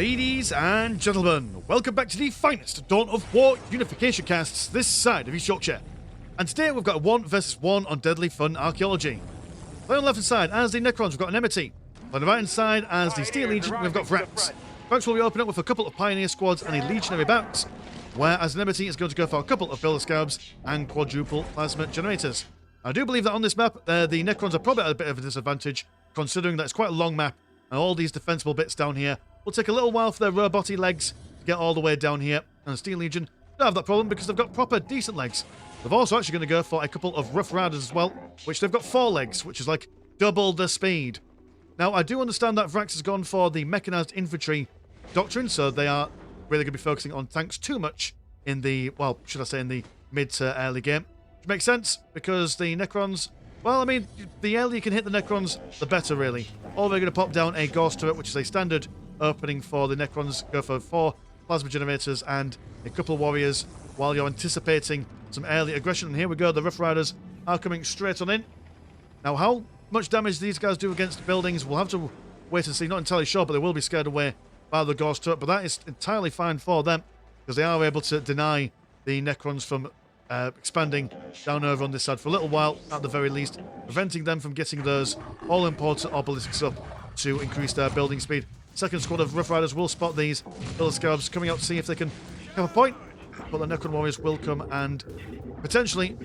Ladies and gentlemen, welcome back to the finest Dawn of War Unification casts this side of East Yorkshire. And today we've got a 1 versus 1 on Deadly Fun Archaeology. Playing on the left hand side as the Necrons, we've got Omneity. On the right hand side as the Steel Legion, we've got Vrax. Vrax will be opening up with a couple of Pioneer squads and a Legionary backs, whereas Omneity is going to go for a couple of Builder Scabs and quadruple Plasma Generators. I do believe that on this map, the Necrons are probably at a bit of a disadvantage, considering that it's quite a long map, and all these defensible bits down here will take a little while for their roboty legs to get all the way down here. And the Steel Legion don't have that problem because they've got proper, decent legs. They're also actually going to go for a couple of Rough Riders as well, which they've got 4 legs, which is like double the speed. Now, I do understand that Vrax has gone for the Mechanized Infantry doctrine, so they are really going to be focusing on tanks too much in the, well, should I say in the mid to early game. Which makes sense, because the Necrons, well, I mean, the earlier you can hit the Necrons, the better, really. Or they're going to pop down a Ghost turret, which is a standard opening for the Necrons. Go for 4 Plasma Generators and a couple of Warriors while you're anticipating some early aggression. And here we go, the Rough Riders are coming straight on in. Now, how much damage these guys do against buildings, we'll have to wait and see. Not entirely sure, but they will be scared away by the Ghost turret. But that is entirely fine for them, because they are able to deny the Necrons from expanding down over on this side for a little while, at the very least, preventing them from getting those all-important obelisks up to increase their building speed. Second squad of Rough Riders will spot these Builder Scabs coming out to see if they can have a point, but the Necron Warriors will come and potentially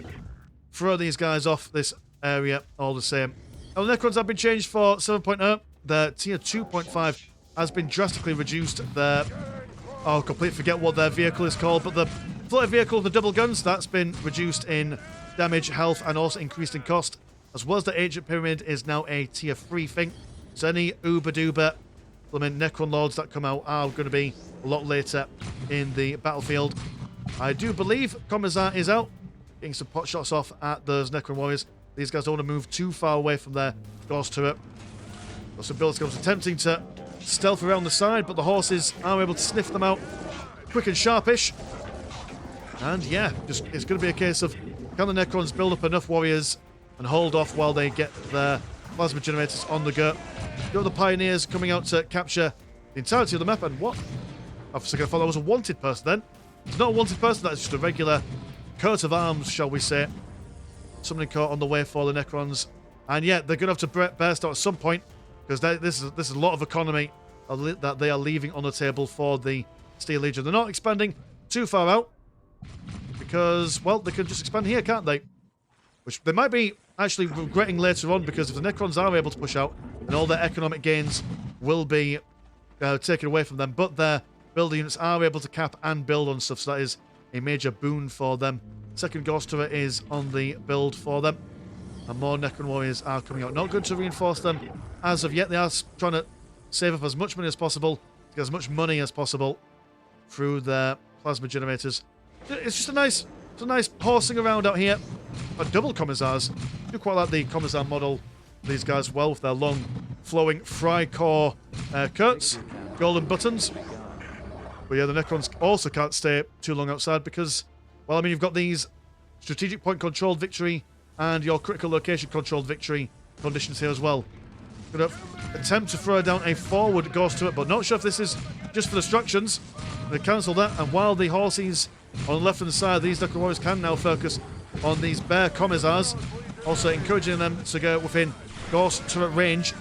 throw these guys off this area all the same. Now, the Necrons have been changed for 7.0. Their tier 2.5 has been drastically reduced. Their, oh, completely forget what their vehicle is called, but the floated vehicle with the double guns, that's been reduced in damage, health, and also increased in cost. As well as the Ancient Pyramid is now a tier 3 thing. So any uber-duber Necron Lords that come out are going to be a lot later in the battlefield. I do believe Commissar is out, getting some pot shots off at those Necron Warriors. These guys don't want to move too far away from their Ghost turret. Got some Builder Scabs attempting to stealth around the side, but the horses are able to sniff them out quick and sharpish. And yeah, just it's going to be a case of, can the Necrons build up enough warriors and hold off while they get their Plasma Generators on the go. You have the Pioneers coming out to capture the entirety of the map. And what? I for a second I thought that was a wanted person then. It's not a wanted person, that's just a regular coat of arms, shall we say. Summoning coat on the way for the Necrons. And yeah, they're going to have to burst out at some point, because this is a lot of economy that they are leaving on the table for the Steel Legion. They're not expanding too far out, because, well, they can just expand here, can't they? Which they might be actually regretting later on, because if the Necrons are able to push out, then all their economic gains will be taken away from them. But their builder units are able to cap and build on stuff, so that is a major boon for them. Second Ghost turret is on the build for them. And more Necron Warriors are coming out. Not good to reinforce them as of yet. They are trying to save up as much money as possible, to get as much money as possible through their Plasma Generators. It's just a nice horsing around out here. But double Commissars. I do quite like the Commissar model. These guys well with their long, flowing Fry-Core coats. Golden buttons. But yeah, the Necrons also can't stay too long outside because, well, I mean, you've got these strategic point controlled victory and your critical location controlled victory conditions here as well. Going to attempt to throw down a forward Ghost turret, but not sure if this is just for distractions. They cancel that, and while the horses on the left hand side, these Necron Warriors can now focus on these bare Commissars, also encouraging them to go within Ghost turret range.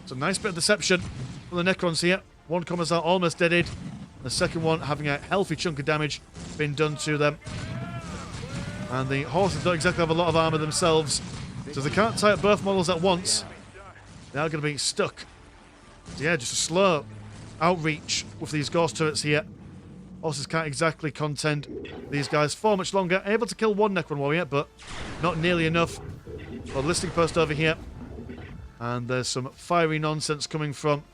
It's a nice bit of deception from the Necrons here. One Commissar almost deaded, the second one having a healthy chunk of damage been done to them. And the horses don't exactly have a lot of armor themselves, so they can't tie up both models at once. They are going to be stuck. So yeah, just a slow outreach with these Ghost turrets here. Horses can't exactly contend these guys for much longer. Able to kill one Necron Warrior, but not nearly enough. Got a listing post over here. And there's some fiery nonsense coming from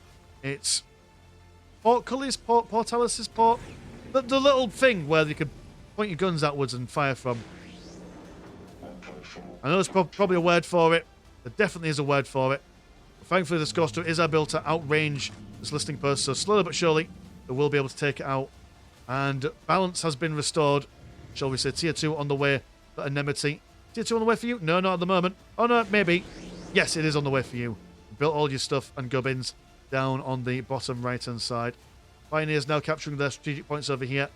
its portcullis, portalises, the little thing where you could point your guns outwards and fire from. I know there's probably a word for it. There definitely is a word for it. But thankfully, this Ghost turret is able to outrange this listing post, so slowly but surely, they will be able to take it out. And balance has been restored. Shall we say tier 2 on the way for Omneity. Tier 2 on the way for you? No, not at the moment. Oh no, maybe. Yes, it is on the way for you. Built all your stuff and gubbins. down on the bottom right-hand side. Pioneers now capturing their strategic points over here.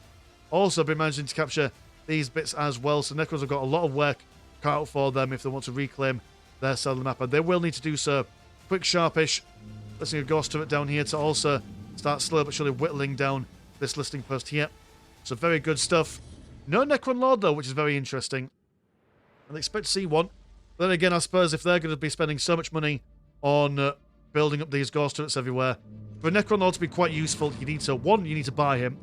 Also been managing to capture these bits as well. So Necrons have got a lot of work cut out for them if they want to reclaim their side of the map. And they will need to do so quick, sharpish. Let's see a ghost turret down here to also start slow but surely whittling down this listing post here. So very good stuff. No Necron Lord though, which is very interesting. I'd expect to see one. But then again, I suppose if they're going to be spending so much money on building up these ghost turrets everywhere, for a Necron Lord to be quite useful, you need to, one, you need to buy him.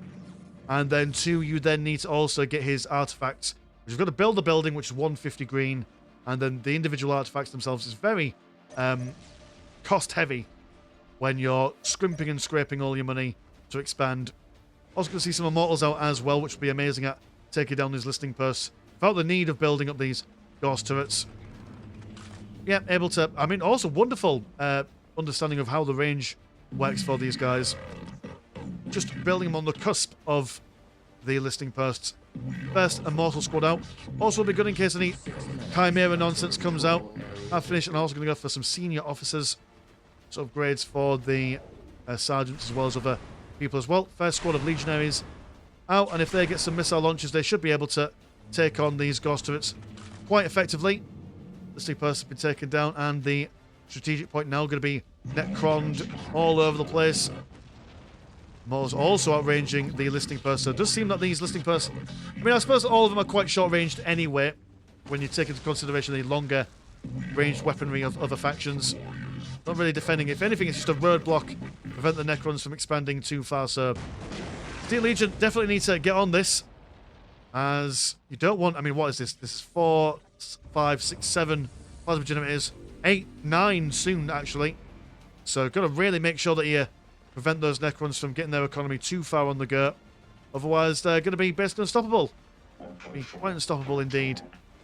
And then two, you then need to also get his artifacts. You've got to build the building, which is 150 green. And then the individual artifacts themselves is very cost heavy when you're scrimping and scraping all your money to expand. Also going to see some Immortals out as well, which would be amazing at taking down these listing posts without the need of building up these ghost turrets. Yeah, able to, I mean, also wonderful understanding of how the range works for these guys. Just building them on the cusp of the listing posts. First Immortal squad out. Also will be good in case any Chimera nonsense comes out. I've finished and I'm also going to go for some senior officers. Sort of grades for the sergeants as well as other people as well. First squad of legionaries out, and if they get some missile launches, they should be able to take on these ghost turrets quite effectively. The listing post has been taken down, and the strategic point now going to be Necroned all over the place. Mor's also outranging the listing post, so it does seem that these listing posts, I mean, I suppose all of them are quite short-ranged anyway, when you take into consideration the longer ranged weaponry of other factions. Not really defending. If anything, it's just a roadblock to prevent the Necrons from expanding too far, so Steel Legion definitely need to get on this, as you don't want, I mean, what is this? This is 4, 5, 6, 7 plasma generators, 8, 9 soon, actually. So got to really make sure that you prevent those Necrons from getting their economy too far on the go. Otherwise, they're going to be basically unstoppable. Be quite unstoppable indeed.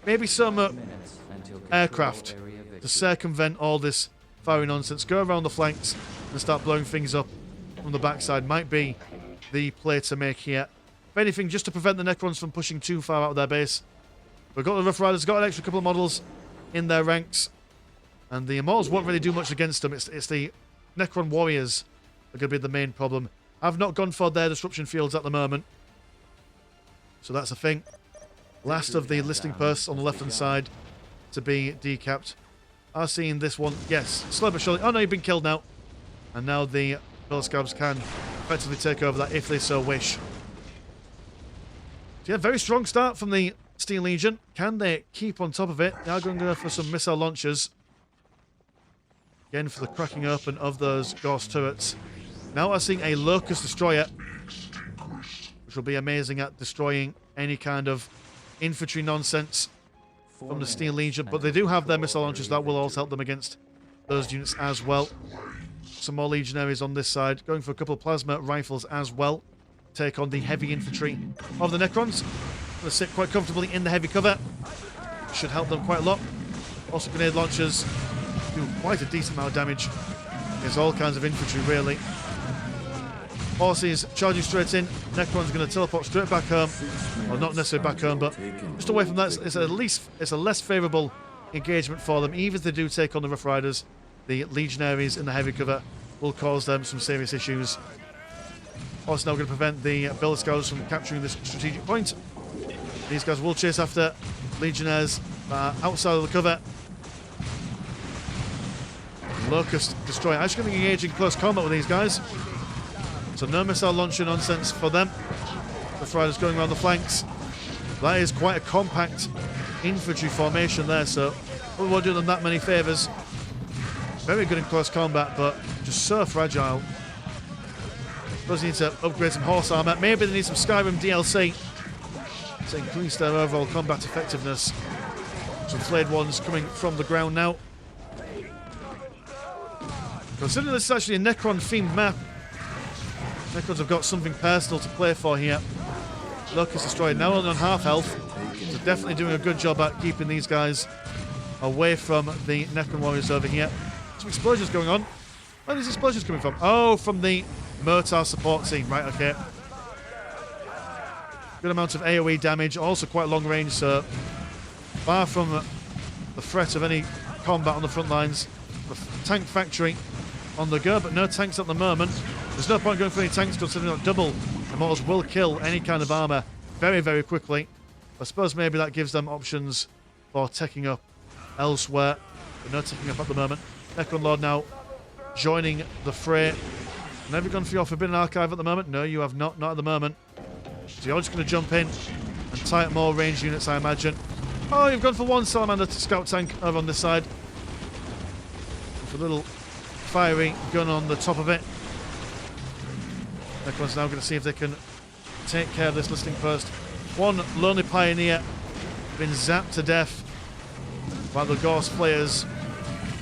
Maybe some aircraft to circumvent all this firing nonsense. Go around the flanks and start blowing things up from the backside might be the play to make here. If anything, just to prevent the Necrons from pushing too far out of their base. We've got the Rough Riders, got an extra couple of models in their ranks. And the Immortals won't really do much against them. It's the Necron Warriors that are going to be the main problem. I've not gone for their disruption fields at the moment. So that's a thing. Last of the listing posts on the left-hand side to be decapped. I've seen this one. Yes, slow but surely. Oh no, you've been killed now. And now the Bill Scabs can effectively take over that if they so wish. So yeah, very strong start from the Steel Legion. Can they keep on top of it? They are going to go for some missile launchers. Again, for the cracking open of those ghost turrets. Now we're seeing a Locust Destroyer, which will be amazing at destroying any kind of infantry nonsense from the Steel Legion. But they do have their missile launchers that will also help them against those units as well. Some more legionaries on this side, going for a couple of plasma rifles as well. Take on the heavy infantry of the Necrons. Going to sit quite comfortably in the heavy cover. Should help them quite a lot. Also grenade launchers do quite a decent amount of damage. There's all kinds of infantry really. Horses charging straight in. Necron's going to teleport straight back home. Well, not necessarily back home, but just away from that. It's a less favourable engagement for them. Even if they do take on the Rough Riders, the Legionaries in the heavy cover will cause them some serious issues. Also now going to prevent the Build Scouts from capturing this strategic point. These guys will chase after Legionnaires outside of the cover. Locust Destroyer actually going to engage in close combat with these guys. So no missile launcher nonsense for them. The Riders going around the flanks. That is quite a compact infantry formation there, so we won't do them that many favours. Very good in close combat, but just so fragile. Suppose they need to upgrade some horse armour. Maybe they need some Skyrim DLC to increase their overall combat effectiveness. Some flayed ones coming from the ground now. Considering this is actually a Necron-themed map, Necrons have got something personal to play for here. Locust Destroyer now only on half health, so definitely doing a good job at keeping these guys away from the Necron warriors over here. Some explosions going on. Where are these explosions coming from? Oh, from the Murtaur support team. Right, okay. Good amount of AoE damage, also quite long range, so far from the threat of any combat on the front lines. The tank factory on the go, but no tanks at the moment. There's no point going for any tanks considering that double immortals will kill any kind of armor very, very quickly. I suppose maybe that gives them options for taking up elsewhere, but no taking up at the moment. Necron Lord now joining the fray. Have you gone for your Forbidden Archive at the moment? No, you have not. Not at the moment. So you're just going to jump in and tie up more ranged units, I imagine. Oh, you've gone for one Salamander scout tank over on this side. With a little fiery gun on the top of it. Necron's now going to see if they can take care of this listening post. One lonely pioneer been zapped to death by the Ghost players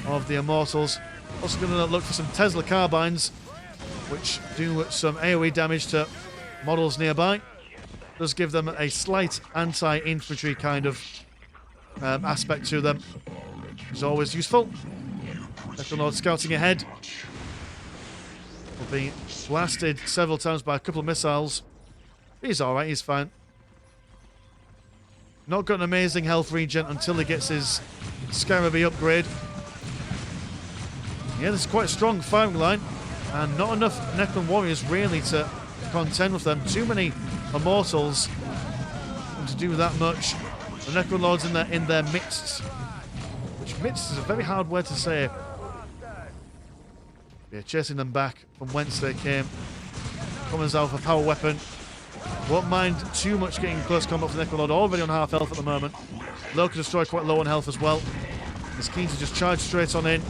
of the Immortals. Also going to look for some Tesla carbines, which do some AoE damage to models nearby. Does give them a slight anti-infantry kind of aspect to them, which is always useful. Necron Lord scouting ahead. Will be blasted several times by a couple of missiles. He's alright, he's fine. Not got an amazing health regen until he gets his Scarabee upgrade. Yeah, this is quite a strong firing line, and not enough Necron warriors really to contend with them. Too many Immortals to do that much. The Necron Lords in their midst, which midst is a very hard word to say. Yeah, chasing them back from whence they came. Common's Alpha power weapon. Won't mind too much getting close combat for the Necron Lord, already on half health at the moment. Local Destroyer quite low on health as well. He's keen to just charge straight on in.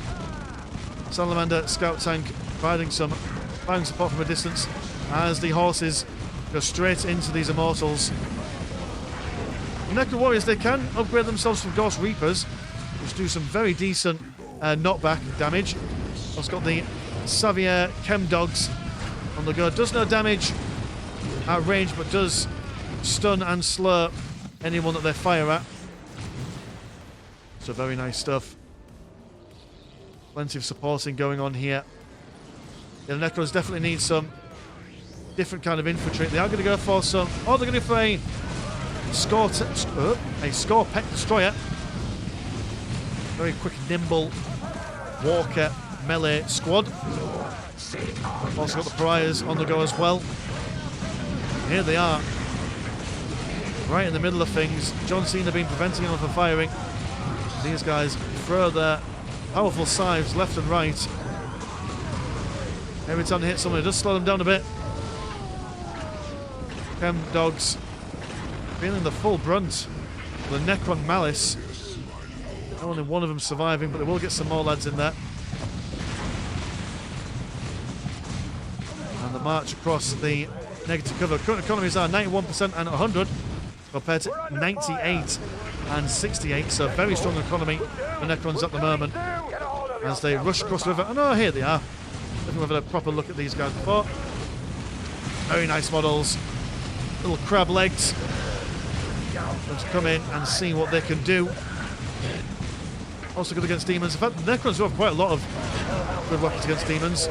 Salamander scout tank providing some firing support from a distance as the horses go straight into these Immortals. The Necron Warriors, they can upgrade themselves from Ghost Reapers, which do some very decent knockback damage. Also got the Xavier Chem Dogs on the go. Does no damage at range, but does stun and slur anyone that they fire at. So very nice stuff. Plenty of supporting going on here. Yeah, the Necrons definitely need some different kind of infantry. They are going to go for some... Oh, they're going to go for a Scorpec Destroyer. Very quick, nimble Walker melee squad. Also got the Pariahs on the go as well. Here they are. Right in the middle of things. John Cena been preventing them from firing. These guys throw their powerful scythes left and right. Every time they hit someone, it does slow them down a bit. Chem Dogs feeling the full brunt of the Necron Malice. Only one of them surviving, but they will get some more lads in there. And the march across the negative cover. Current economies are 91% and 100 compared to 98 and 68. So very strong economy for Necrons at the moment as they rush across the river. And oh, here they are. I think we've had a proper look at these guys before. Very nice models. Little crab legs. Let's come in and see what they can do. Also good against demons. In fact, the Necrons do have quite a lot of good weapons against demons.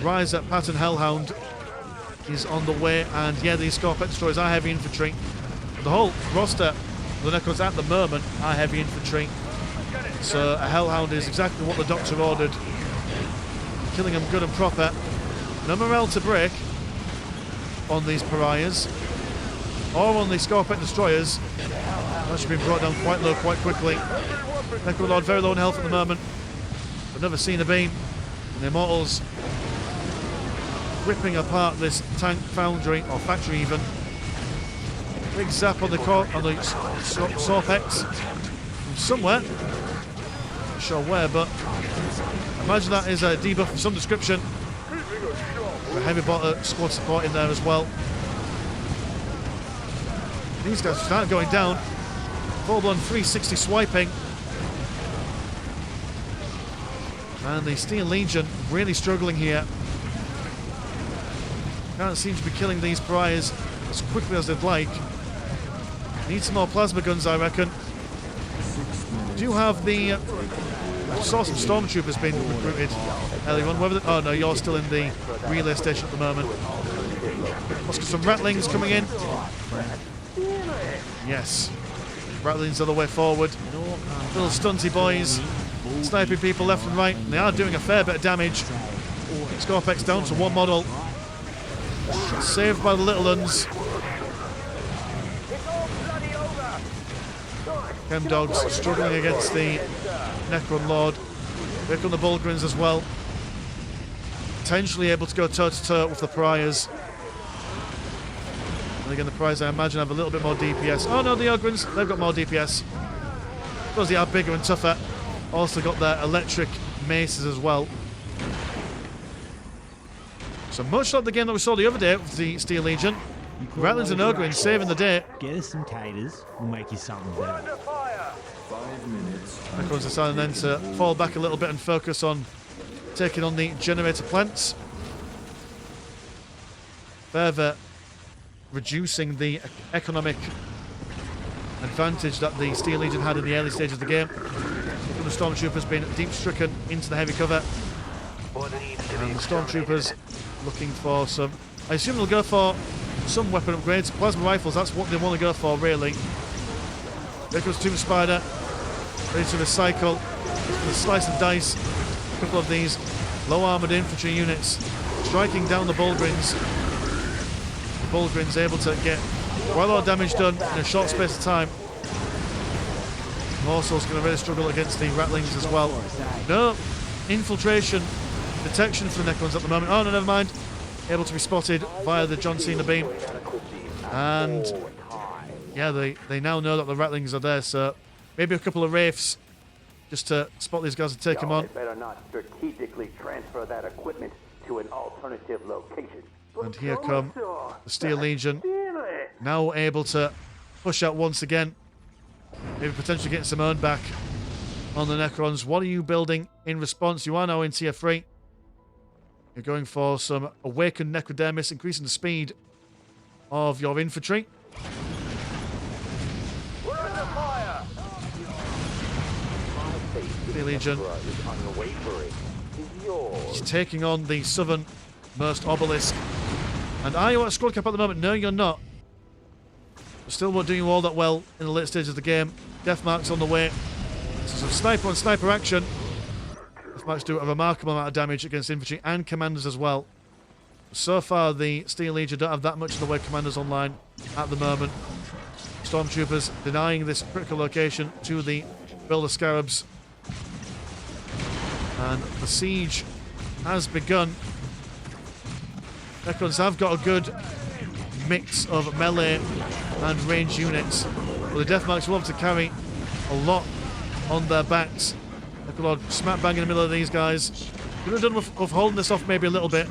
Rise at Pattern Hellhound is on the way, and yeah, these Scorpec Destroyers are heavy infantry. The whole roster of the Necrons at the moment are heavy infantry. So a Hellhound is exactly what the Doctor ordered. Killing them good and proper. No morale to break on these Pariahs or on the Scorpec Destroyers. That should be brought down quite low quite quickly. Necron Lord very low in health at the moment. I've never seen a beam. And the Immortals ripping apart this tank foundry, or factory even. Big zap on the Scorpex from somewhere. Not sure where, but imagine that is a debuff of some description. A heavy squad support in there as well. These guys start going down. Full-blown 360 swiping. And the Steel Legion really struggling here. Can't seem to be killing these Pariahs as quickly as they'd like. Need some more plasma guns, I reckon. Do have the... I saw some stormtroopers being recruited earlier on. Oh no, you're still in the relay station at the moment. Let's get some Ratlings coming in. Yes. Ratlings are the way forward. Little stunty boys. sniping people left and right, and they are doing a fair bit of damage. Scorpex down to one model. Saved by the little uns. Chem Dogs struggling against the Necron Lord. Here come the Bulgrins as well. Potentially able to go toe-to-toe with the Pariahs. And again, the Pariahs, I imagine, have a little bit more DPS. Oh no, the Ogrins, they've got more DPS. Because they are bigger and tougher. Also got their electric maces as well. So much like the game that we saw the other day with the Steel Legion, Ratlins and Ogrins saving the day. Get us some taters, we'll make you something better. 5 minutes. Necrons deciding then to fall back a little bit and focus on taking on the generator plants. Further reducing the economic advantage that the Steel Legion had in the early stages of the game. The Stormtroopers being deep stricken into the heavy cover. And the Stormtroopers looking for some... I assume they'll go for some weapon upgrades. Plasma rifles, that's what they want to go for, really. There comes Tomb Spider. Ready to recycle. Gonna slice and dice a couple of these low armoured infantry units. Striking down the Bulgrins. The Bulgrins able to get quite a lot of damage done in a short space of time. Morsel's going to really struggle against the Ratlings as well. No infiltration detection for the Necrons at the moment. Oh no, never mind. Able to be spotted via the John Cena beam. And yeah, they now know that the Ratlings are there, so maybe a couple of Wraiths just to spot these guys and take them on. Better not strategically transfer that equipment to an alternative location. And here come the Steel Legion, now able to push out once again. Maybe potentially getting some earn back on the Necrons. What are you building in response? You are now in tier 3. You're going for some Awakened Necrodermis, increasing the speed of your infantry. We're under fire. The Legion is taking on the southernmost obelisk. And are you at squad cap at the moment? No, you're not. Still not doing all that well in the late stages of the game. Death marks on the way. So some sniper on sniper action. Death marks do a remarkable amount of damage against infantry and commanders as well. So far, the Steel Legion don't have that much in the way of commanders online at the moment. Stormtroopers denying this critical location to the Builder Scarabs. And the siege has begun. Necrons have got a good mix of melee and range units, but the Death Marks will have to carry a lot on their backs. Necrolord smack bang in the middle of these guys. Could have done with holding this off maybe a little bit,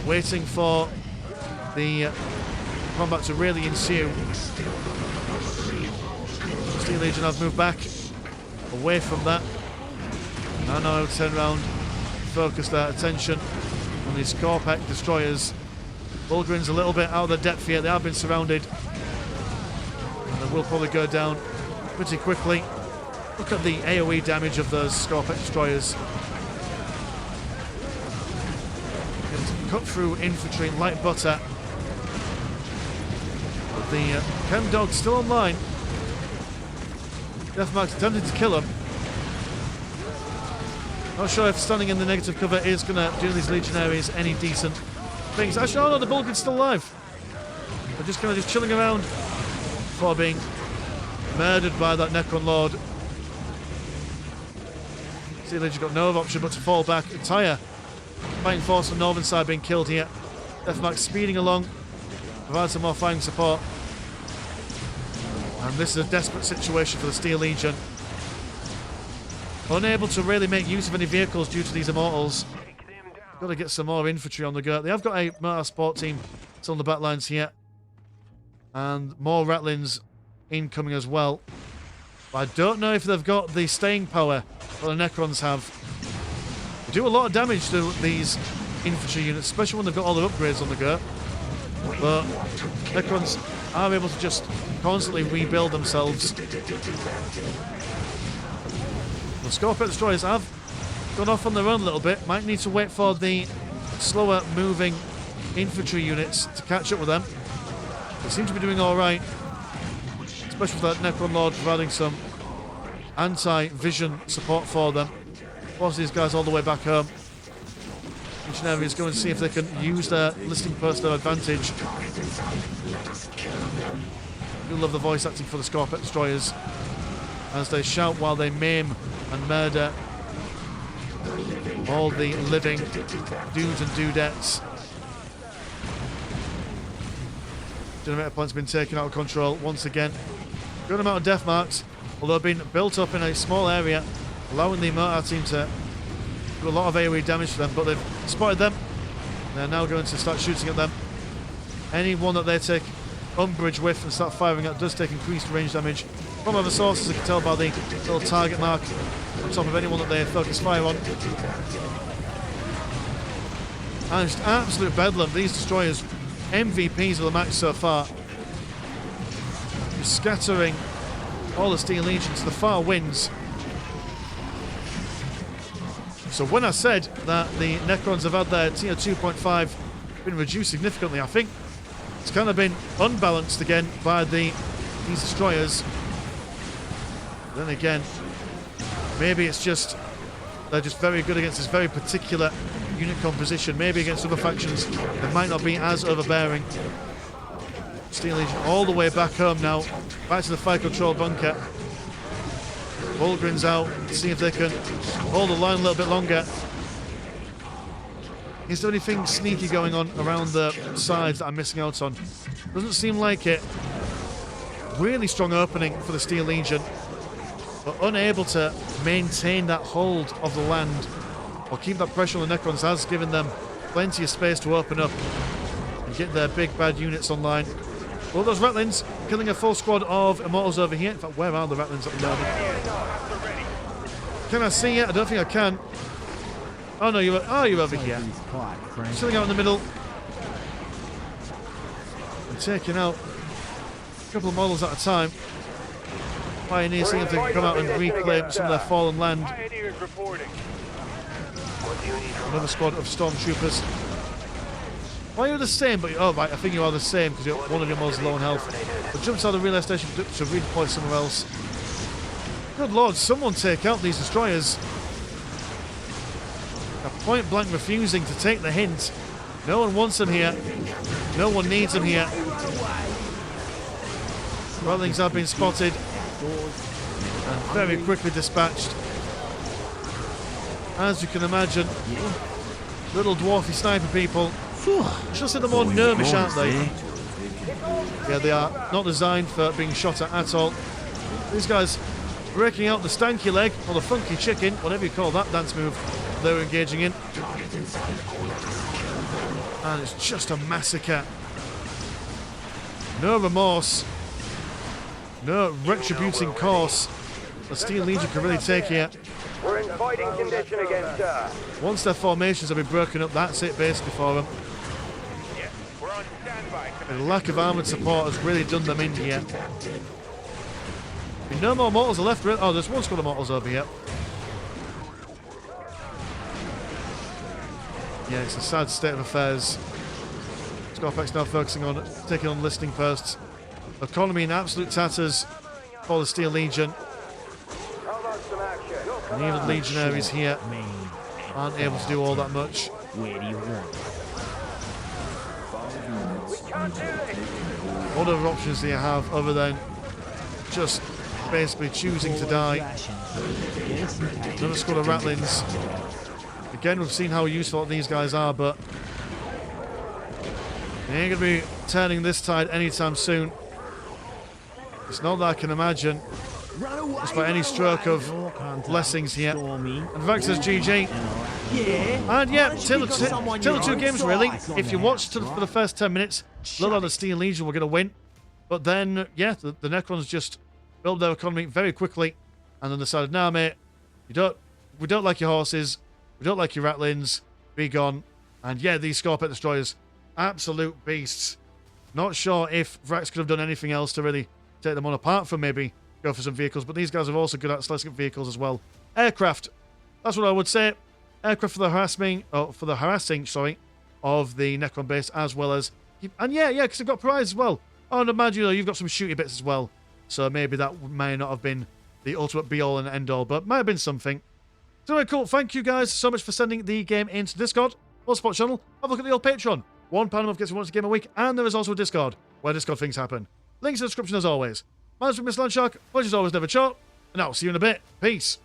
waiting for the combat to really ensue. Steel Legion have moved back away from that. Now able to turn around, focus their attention on these Scorpec destroyers. Bulgrin's a little bit out of their depth here. They have been surrounded. And they will probably go down pretty quickly. Look at the AoE damage of those Scorpec destroyers. Cut through infantry like butter. But the Chem Dog's still online. Deathmark's attempting to kill him. Not sure if standing in the negative cover is going to do these Legionaries any decent things. Actually, oh no, the Bulgrin's still alive. They're just kind of chilling around before being murdered by that Necron Lord. Steel Legion got no other option but to fall back. Entire fighting force on the northern side being killed here. Deathmark speeding along, provide some more fighting support. And this is a desperate situation for the Steel Legion. Unable to really make use of any vehicles due to these Immortals. Got to get some more infantry on the go. They have got a motor sport team still on the back lines here. And more Ratlins incoming as well. But I don't know if they've got the staying power that the Necrons have. They do a lot of damage to these infantry units, especially when they've got all the upgrades on the go. But Necrons are able to just constantly rebuild themselves. The Scorpio Destroyers have gone off on their own a little bit. Might need to wait for the slower moving infantry units to catch up with them. They seem to be doing alright. Especially with that Necron Lord providing some anti-vision support for them. Force these guys all the way back home. Legionary is going to see if they can use their listing post to their advantage. I do love the voice acting for the Scorpet Destroyers as they shout while they maim and murder all the living dudes and dudettes. Generator plant's been taken out of control once again. Good amount of death marks, although being built up in a small area, allowing the Mortar team to do a lot of AoE damage to them, but they've spotted them. They're now going to start shooting at them. Anyone that they take umbrage with and start firing at does take increased range damage from other sources. You can tell by the little target mark on top of anyone that they focus fire on. And just absolute bedlam. These destroyers, MVPs of the match so far. Just scattering all the Steel Legion to the far winds. So when I said that the Necrons have had their tier 2.5 been reduced significantly, I think it's kind of been unbalanced again by these destroyers. Then again, maybe it's just they're just very good against this very particular unit composition. Maybe against other factions they might not be as overbearing. Steel Legion all the way back home now, back to the fire control bunker. Bulgrin's out, see if they can hold the line a little bit longer. Is there anything sneaky going on around the sides that I'm missing out on? Doesn't seem like it. Really strong opening for the Steel Legion, but unable to maintain that hold of the land or keep that pressure on the Necrons has given them plenty of space to open up and get their big bad units online. Well, those Ratlins killing a full squad of Immortals over here. In fact, where are the Ratlins at the moment? Can I see it? I don't think I can. Oh no, you're over here. Chilling out in the middle. And taking out a couple of models at a time. Pioneers seeing if they can come out and reclaim some of their fallen land. Another squad of Stormtroopers. Why are you the same? But oh right, I think you are the same because one of your models is low on health. But jumps out of the relay station to redeploy somewhere else. Good lord, someone take out these destroyers. A point blank refusing to take the hint. No one wants them here. No one needs them here. Ratlings have been spotted and very quickly dispatched. As you can imagine, little dwarfy sniper people. Should I say they're more gnomish, aren't they? Yeah, they are not designed for being shot at all. These guys breaking out the stanky leg or the funky chicken, whatever you call that dance move they were engaging in. And it's just a massacre. No remorse. No retributing course the Steel Legion can really take here. We're in fighting condition again, sir. Once their formations have been broken up, that's it basically for them. Yes, we're on standby. The lack of armoured support has really done them in here. No more mortals are left. Oh, there's one squad of mortals over here. Yeah, it's a sad state of affairs. Scorpex now focusing on taking on listing posts. Economy in absolute tatters for the Steel Legion. And even legionaries here aren't able to do all that much. Where do you want? What other options do you have other than just basically choosing to die? Another squad of Ratlins. Again, we've seen how useful these guys are, but they ain't going to be turning this tide anytime soon. It's not that I can imagine. Just by any stroke of blessings here. And Vrax says GG. And yeah, till the two games really. If you watched for the first 10 minutes, looked like the Steel Legion were going to win. But then, yeah, the Necrons just built their economy very quickly and then decided, nah mate, we don't like your horses, we don't like your Ratlins, be gone. And yeah, these Scorpet Destroyers, absolute beasts. Not sure if Vrax could have done anything else to really take them on, apart from maybe go for some vehicles, but these guys are also good at selecting vehicles as well. Aircraft, that's what I would say. Aircraft for the harassing, of the Necron base, as well as, and yeah, because they've got prize as well. Oh, and imagine you've got some shooty bits as well, so maybe that may not have been the ultimate be-all and end-all, but might have been something. So anyway, cool. Thank you guys so much for sending the game into Discord. Well, Spot Channel, have a look at the old Patreon. £1 a month gets you once a game a week, and there is also a Discord, where Discord things happen. Links in the description as always. My name's Mr. Landshark, which is always never short, and I'll see you in a bit. Peace.